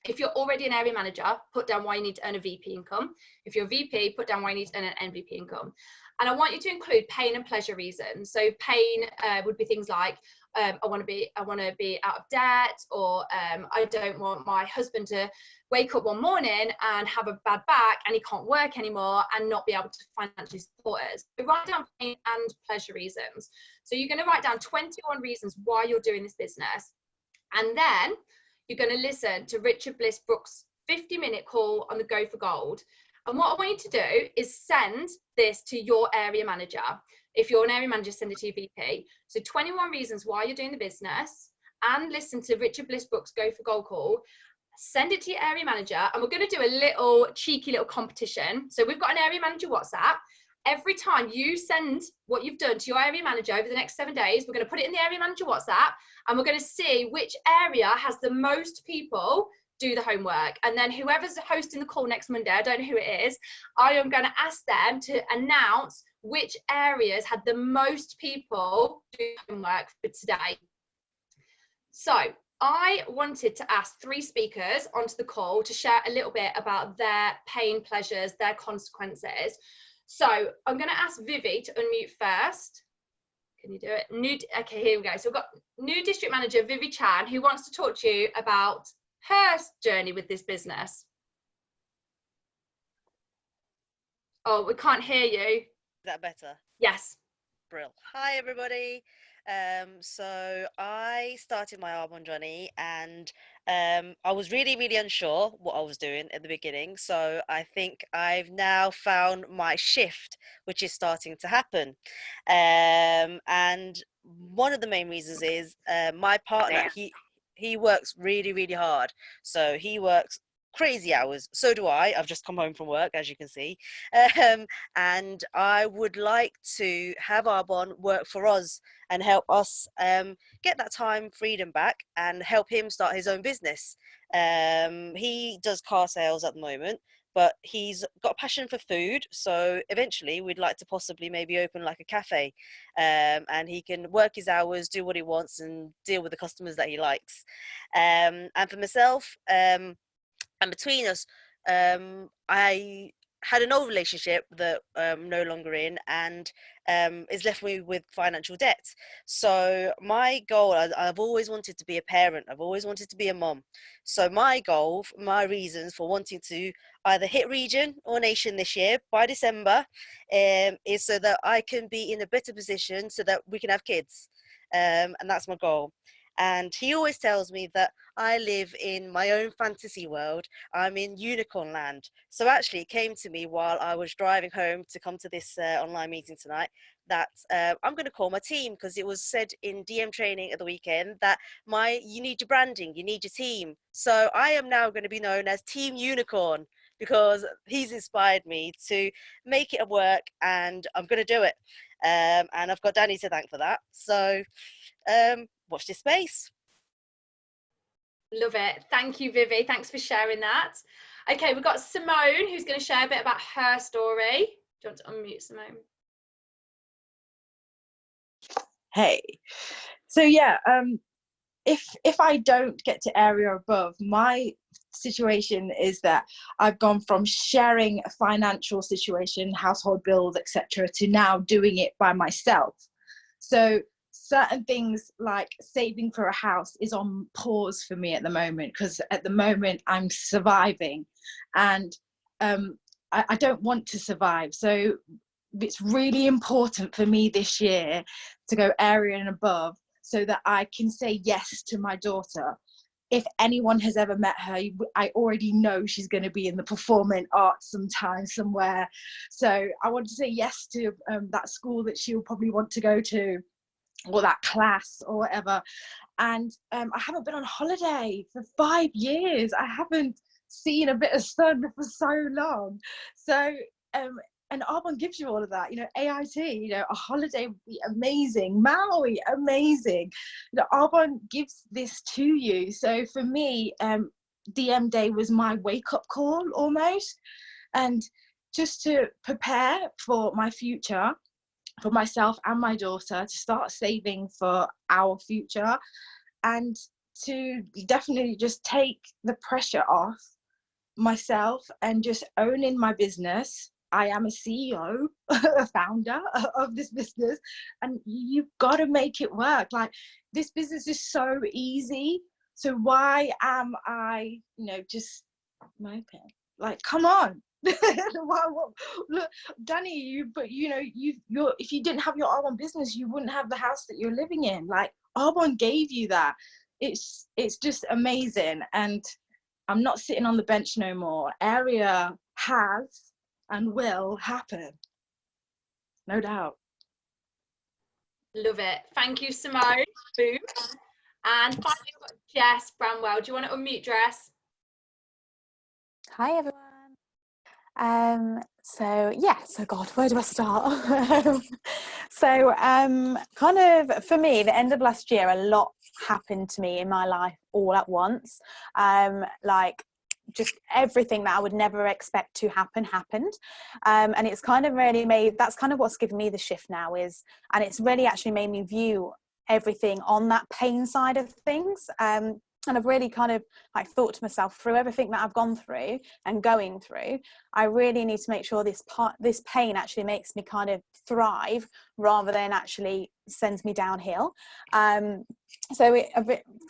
If you're already an area manager, put down why you need to earn a VP income. If you're a VP, put down why you need to earn an NVP income. And I want you to include pain and pleasure reasons. So pain would be things like, I want to be out of debt, or I don't want my husband to wake up one morning and have a bad back and he can't work anymore and not be able to financially support us. So write down pain and pleasure reasons. So you're going to write down 21 reasons why you're doing this business. And then you're going to listen to Richard Bliss Brooks' 50-minute call on the Go for Gold. And what I want you to do is send this to your area manager. If you're an area manager, send it to your VP. So 21 reasons why you're doing the business, and listen to Richard Bliss Brooks' Go for Gold call. Send it to your area manager, and we're going to do a little cheeky little competition. So we've got an area manager WhatsApp. Every time you send what you've done to your area manager over the next 7 days, we're going to put it in the area manager WhatsApp, and we're going to see which area has the most people do the homework. And then whoever's hosting the call next Monday, I don't know who it is, I am going to ask them to announce which areas had the most people do homework for today. So I wanted to ask 3 speakers onto the call to share a little bit about their pain, pleasures, their consequences. So I'm going to ask Vivi to unmute first. Can you do it? Okay, here we go. So we've got new district manager Vivi Chan, who wants to talk to you about her journey with this business. Oh, we can't hear you. Is that better? Yes. Brill. Hi, everybody. So I started my Arbonne journey, and I was really unsure what I was doing at the beginning. So I think I've now found my shift, which is starting to happen. And one of the main reasons is my partner. He works really hard. So he works crazy hours. So do I. I've just come home from work, as you can see. And I would like to have Arbonne work for us and help us get that time freedom back and help him start his own business. He does car sales at the moment, but he's got a passion for food, so eventually we'd like to possibly maybe open like a cafe, and he can work his hours, do what he wants, and deal with the customers that he likes. And for myself, and between us, I had an old relationship that I'm no longer in, and it's left me with financial debt. So my goal, I've always wanted to be a parent. I've always wanted to be a mom. So my goal, my reasons for wanting to either hit region or nation this year by December, is so that I can be in a better position so that we can have kids. And that's my goal. And he always tells me that I live in my own fantasy world. I'm in unicorn land. So actually it came to me while I was driving home to come to this online meeting tonight that I'm going to call my team, because it was said in DM training at the weekend that you need your branding, you need your team. So I am now going to be known as Team Unicorn, because he's inspired me to make it work, and I'm going to do it. And I've got Danny to thank for that. So watch this space. Love it. Thank you, Vivi. Thanks for sharing that. Okay, we've got Simone, who's going to share a bit about her story. Do you want to unmute, Simone? Hey, so yeah, if I don't get to area above, my situation is that I've gone from sharing a financial situation, household bills, etc., to now doing it by myself. So certain things like saving for a house is on pause for me at the moment, because at the moment I'm surviving, and I don't want to survive. So it's really important for me this year to go area and above, so that I can say yes to my daughter. If anyone has ever met her, I already know she's going to be in the performing arts sometime, somewhere. So I want to say yes to that school that she'll probably want to go to, or that class or whatever. And I haven't been on holiday for 5 years. I haven't seen a bit of sun for so long. So and Arbonne gives you all of that, AIT, a holiday would be amazing, Maui, amazing. Arbonne gives this to you. So for me, DM day was my wake-up call almost, and just to prepare for my future, for myself and my daughter, to start saving for our future, and to definitely just take the pressure off myself and just owning my business. I am a CEO, a founder of this business, and you've got to make it work. Like, this business is so easy. So why am I, just moping? Like, come on. Look, Danny, if you didn't have your Arbonne business, you wouldn't have the house that you're living in. Like, Arbonne gave you that. It's just amazing. And I'm not sitting on the bench no more. Area has and will happen, no doubt. Love it. Thank you, Simone. Boom. And finally, we've got Jess Bramwell. Do you want to unmute, Jess? Hi, everyone. So God, where do I start? Kind of for me, the end of last year, a lot happened to me in my life all at once. Like, just everything that I would never expect to happen happened, and it's kind of really that's kind of what's given me the shift now, and it's really actually made me view everything on that pain side of things. And I've really kind of like thought to myself, through everything that I've gone through and going through, I really need to make sure this pain actually makes me kind of thrive rather than actually sends me downhill. So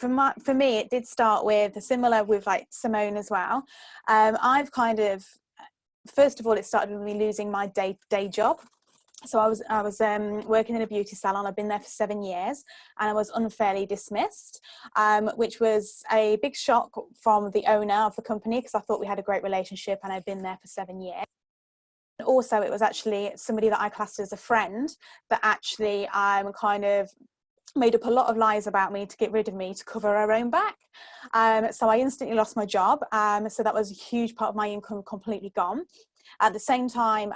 for me, it did start with similar with like Simone as well. I've kind of, first of all, it started with me losing my day job. So I was working in a beauty salon. I've been there for 7 years, and I was unfairly dismissed, which was a big shock from the owner of the company, because I thought we had a great relationship and I'd been there for 7 years. And also, it was actually somebody that I classed as a friend that actually kind of made up a lot of lies about me to get rid of me to cover her own back. So I instantly lost my job. So that was a huge part of my income completely gone. At the same time,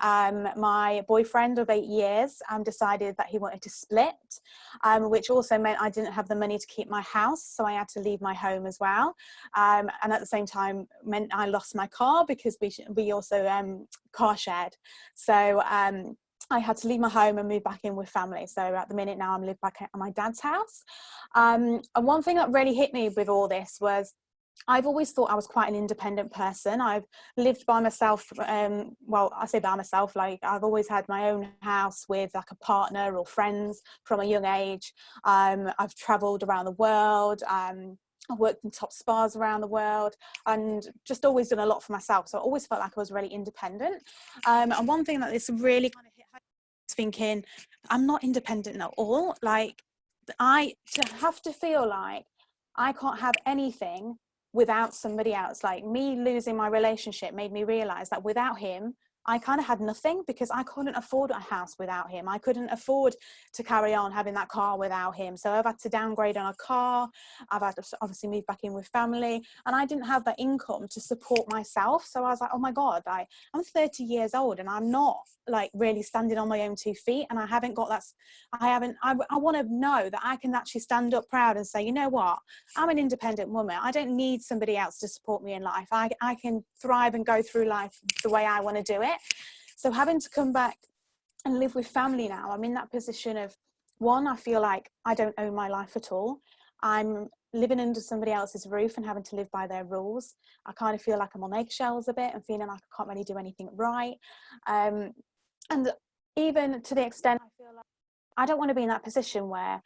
my boyfriend of 8 years decided that he wanted to split, which also meant I didn't have the money to keep my house, so I had to leave my home as well. And at the same time meant I lost my car, because we also car shared. So I had to leave my home and move back in with family. So at the minute now, I'm living back at my dad's house. And one thing that really hit me with all this was, I've always thought I was quite an independent person. I've lived by myself. Well, I say by myself, like I've always had my own house with like a partner or friends from a young age. I've travelled around the world. I've worked in top spas around the world, and just always done a lot for myself. So I always felt like I was really independent. And one thing that this really kind of hit home is thinking, I'm not independent at all. Like to have to feel like I can't have anything without somebody else. Like me losing my relationship made me realize that without him, I kind of had nothing, because I couldn't afford a house without him. I couldn't afford to carry on having that car without him. So I've had to downgrade on a car. I've had to obviously move back in with family, and I didn't have that income to support myself. So I was like, oh my God, I'm 30 years old and I'm not like really standing on my own 2 feet. And I haven't got that. I want to know that I can actually stand up proud and say, you know what, I'm an independent woman. I don't need somebody else to support me in life. I can thrive and go through life the way I want to do it. So having to come back and live with family now, I'm in that position of, one, I feel like I don't own my life at all. I'm living under somebody else's roof and having to live by their rules. I kind of feel like I'm on eggshells a bit and feeling like I can't really do anything right. And even to the extent I feel like I don't want to be in that position where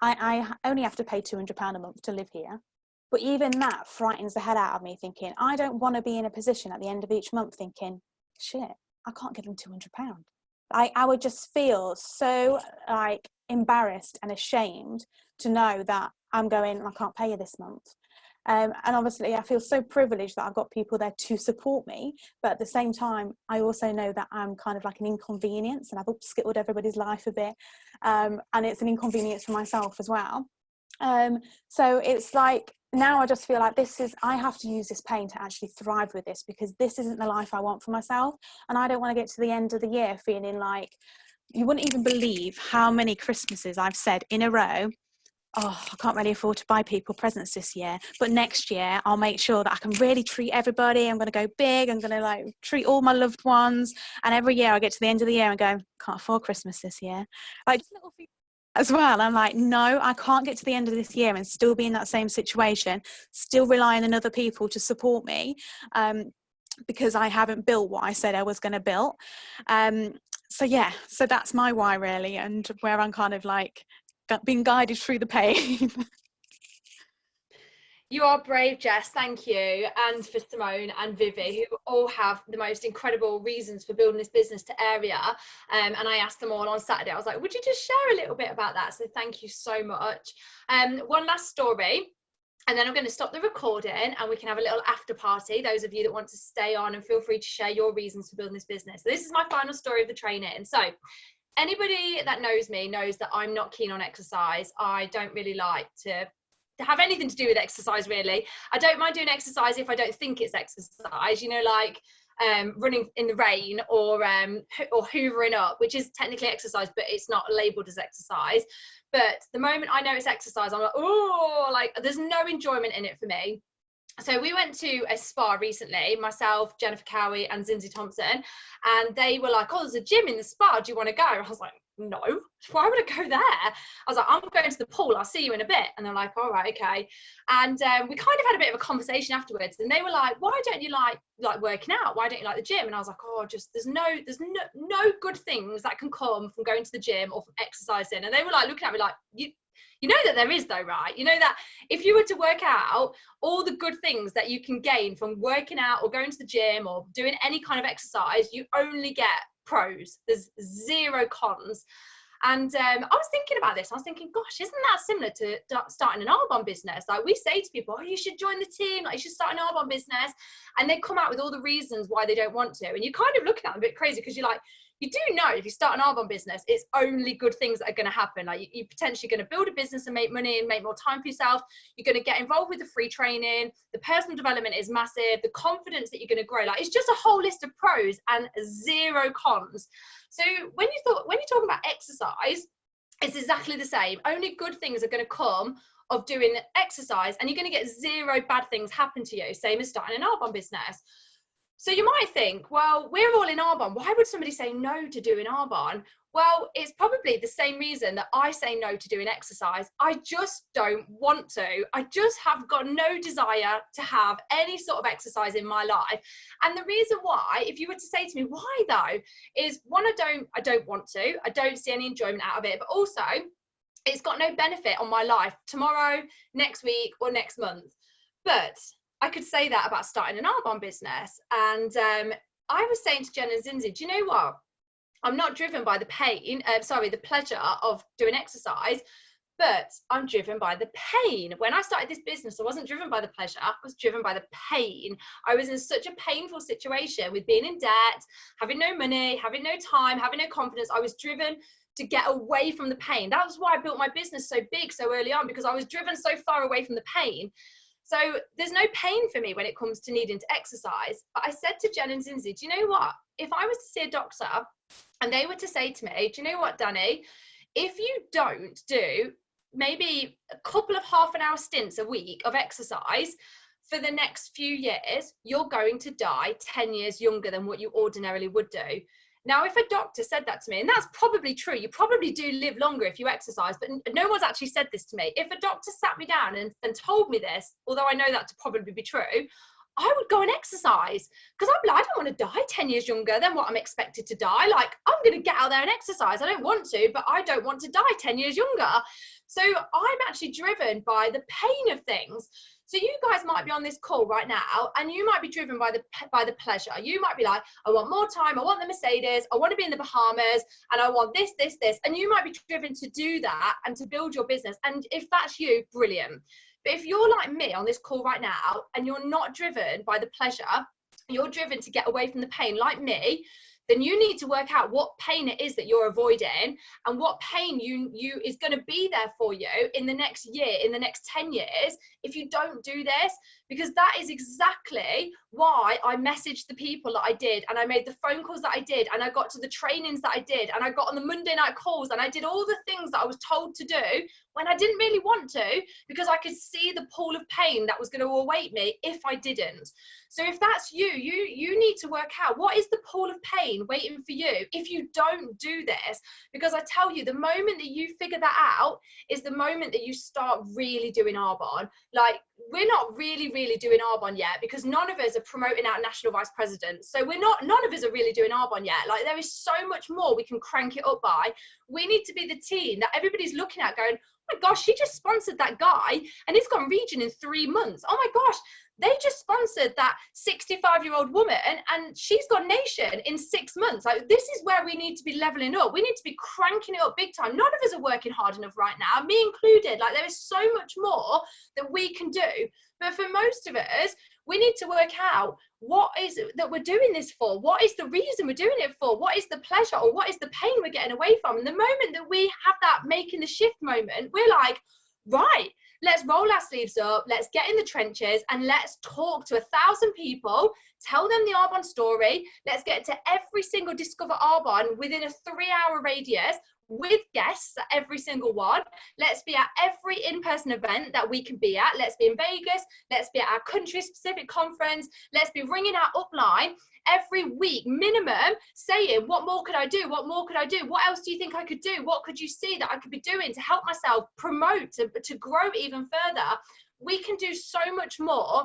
I only have to pay £200 a month to live here. But even that frightens the hell out of me, thinking I don't want to be in a position at the end of each month thinking, shit, I can't give them £200. I would just feel so like embarrassed and ashamed to know that I'm going, I can't pay you this month. And obviously I feel so privileged that I've got people there to support me, but at the same time I also know that I'm kind of like an inconvenience, and I've upskittled everybody's life a bit, and it's an inconvenience for myself as well. So it's like, now I just feel like I have to use this pain to actually thrive with this, because this isn't the life I want for myself. And I don't want to get to the end of the year feeling like, you wouldn't even believe how many Christmases I've said in a row, oh, I can't really afford to buy people presents this year, but next year I'll make sure that I can really treat everybody. I'm going to go big. I'm going to like treat all my loved ones. And every year I get to the end of the year and go, can't afford Christmas this year. Like just little things as well. I'm like, no, I can't get to the end of this year and still be in that same situation, still relying on other people to support me, because I haven't built what I said I was going to build. So yeah, so that's my why really, and where I'm kind of like being guided through the pain. You are brave, Jess, thank you. And for Simone and Vivi, who all have the most incredible reasons for building this business to area. And I asked them all on Saturday, I was like, would you just share a little bit about that? So thank you so much. One last story, and then I'm going to stop the recording and we can have a little after party, those of you that want to stay on, and feel free to share your reasons for building this business. So this is my final story of the training. So anybody that knows me knows that I'm not keen on exercise. I don't really like to have anything to do with exercise really. I don't mind doing exercise if I don't think it's exercise, you know, like running in the rain or hoovering up, which is technically exercise, but it's not labeled as exercise. But the moment I know it's exercise, I'm like, oh, like there's no enjoyment in it for me. So we went to a spa recently, myself, Jennifer Cowie and Zinzi Thompson, and they were like, oh, there's a gym in the spa, do you want to go? I was like, no, why would I go there? I was like, I'm going to the pool, I'll see you in a bit. And they're like, all right, okay. And we kind of had a bit of a conversation afterwards, and they were like, why don't you like working out? Why don't you like the gym? And I was like, oh, just there's no good things that can come from going to the gym or from exercising. And they were like looking at me like, you know that there is though, right? You know that if you were to work out all the good things that you can gain from working out or going to the gym or doing any kind of exercise, you only get pros. There's zero cons. And I was thinking about this. I was thinking, gosh, isn't that similar to starting an Arbonne business? Like, we say to people, oh, you should join the team, like you should start an Arbonne business, and they come out with all the reasons why they don't want to. And you're kind of looking at them a bit crazy, because you're like, you do know if you start an Arbonne business, it's only good things that are going to happen. Like, you're potentially going to build a business and make money and make more time for yourself. You're going to get involved with the free training. The personal development is massive. The confidence that you're going to grow, like, it's just a whole list of pros and zero cons. So when you're talking about exercise, it's exactly the same. Only good things are going to come of doing exercise, and you're going to get zero bad things happen to you. Same as starting an Arbonne business. So you might think, well, we're all in Arbonne. Why would somebody say no to doing Arbonne? Well, it's probably the same reason that I say no to doing exercise. I just don't want to. I just have got no desire to have any sort of exercise in my life. And the reason why, if you were to say to me, why though, is one, I don't want to. I don't see any enjoyment out of it. But also, it's got no benefit on my life tomorrow, next week, or next month. But I could say that about starting an Arbonne business. And I was saying to Jen and Zinzi, do you know what? I'm not driven by the the pleasure of doing exercise, but I'm driven by the pain. When I started this business, I wasn't driven by the pleasure, I was driven by the pain. I was in such a painful situation with being in debt, having no money, having no time, having no confidence. I was driven to get away from the pain. That was why I built my business so big so early on, because I was driven so far away from the pain. So there's no pain for me when it comes to needing to exercise. But I said to Jen and Zinzi, do you know what? If I was to see a doctor and they were to say to me, do you know what, Danni? If you don't do maybe a couple of half-an-hour stints a week of exercise for the next few years, you're going to die 10 years younger than what you ordinarily would do. Now, if a doctor said that to me, and that's probably true, you probably do live longer if you exercise, but no one's actually said this to me. If a doctor sat me down and told me this, although I know that to probably be true, I would go and exercise, because I'm like, I don't want to die 10 years younger than what I'm expected to die. Like, I'm going to get out there and exercise. I don't want to, but I don't want to die 10 years younger. So I'm actually driven by the pain of things. So you guys might be on this call right now, and you might be driven by the pleasure. You might be like, I want more time, I want the Mercedes, I want to be in the Bahamas, and I want this. And you might be driven to do that and to build your business. And if that's you, brilliant. But if you're like me on this call right now, and you're not driven by the pleasure, you're driven to get away from the pain like me, then you need to work out what pain it is that you're avoiding, and what pain you is going to be there for you in the next year, in the next 10 years, if you don't do this. Because that is exactly why I messaged the people that I did, and I made the phone calls that I did, and I got to the trainings that I did, and I got on the Monday night calls, and I did all the things that I was told to do when I didn't really want to, because I could see the pool of pain that was going to await me if I didn't. So if that's you need to work out, what is the pool of pain waiting for you if you don't do this? Because I tell you, the moment that you figure that out is the moment that you start really doing Arbonne. Like, we're not really doing Arbonne yet, because none of us are promoting our national vice president. So none of us are really doing Arbonne yet. Like, there is so much more we can crank it up by. We need to be the team that everybody's looking at going, oh my gosh, she just sponsored that guy and he's gone region in 3 months. Oh my gosh, they just sponsored that 65-year-old woman and she's gone nation in 6 months. Like, this is where we need to be leveling up. We need to be cranking it up big time. None of us are working hard enough right now, me included. Like, there is so much more that we can do. But for most of us, we need to work out, what is it that we're doing this for? What is the reason we're doing it for? What is the pleasure, or what is the pain we're getting away from? And the moment that we have that making the shift moment, we're like, right, let's roll our sleeves up, let's get in the trenches, and let's talk to 1,000 people, tell them the Arbonne story. Let's get to every single Discover Arbonne within a 3-hour radius. with guests at every single one. Let's be at every in-person event that we can be at. Let's be in Vegas. Let's be at our country-specific conference. Let's be ringing our upline every week minimum, saying, what more could I do? What more could I do? What else do you think I could do? What could you see that I could be doing to help myself promote, to grow even further? We can do so much more.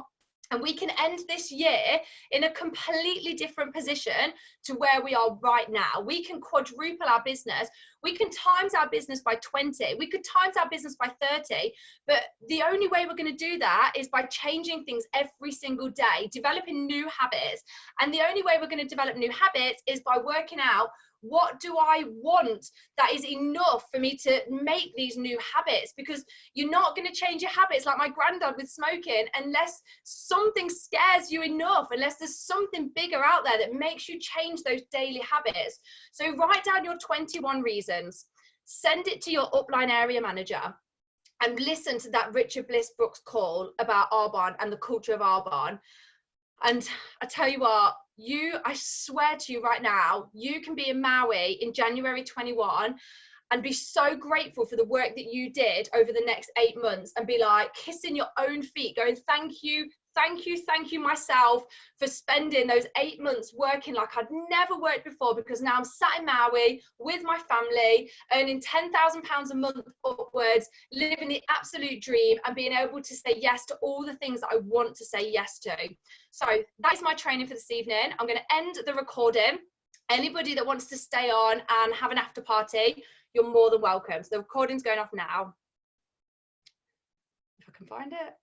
And we can end this year in a completely different position to where we are right now. We can quadruple our business. We can times our business by 20. We could times our business by 30. But the only way we're going to do that is by changing things every single day, developing new habits. And the only way we're going to develop new habits is by working out, what do I want that is enough for me to make these new habits? Because you're not going to change your habits like my granddad with smoking unless something scares you enough, unless there's something bigger out there that makes you change those daily habits. So write down your 21 reasons, send it to your upline area manager, and listen to that Richard Bliss Brooks call about Arbonne and the culture of Arbonne. And I tell you what, I swear to you right now, you can be in Maui in January 21 and be so grateful for the work that you did over the next 8 months, and be like kissing your own feet, going, thank you myself for spending those 8 months working like I'd never worked before, because now I'm sat in Maui with my family, earning £10,000 a month upwards, living the absolute dream, and being able to say yes to all the things that I want to say yes to. So that is my training for this evening. I'm going to end the recording. Anybody that wants to stay on and have an after party, you're more than welcome. So the recording's going off now. If I can find it.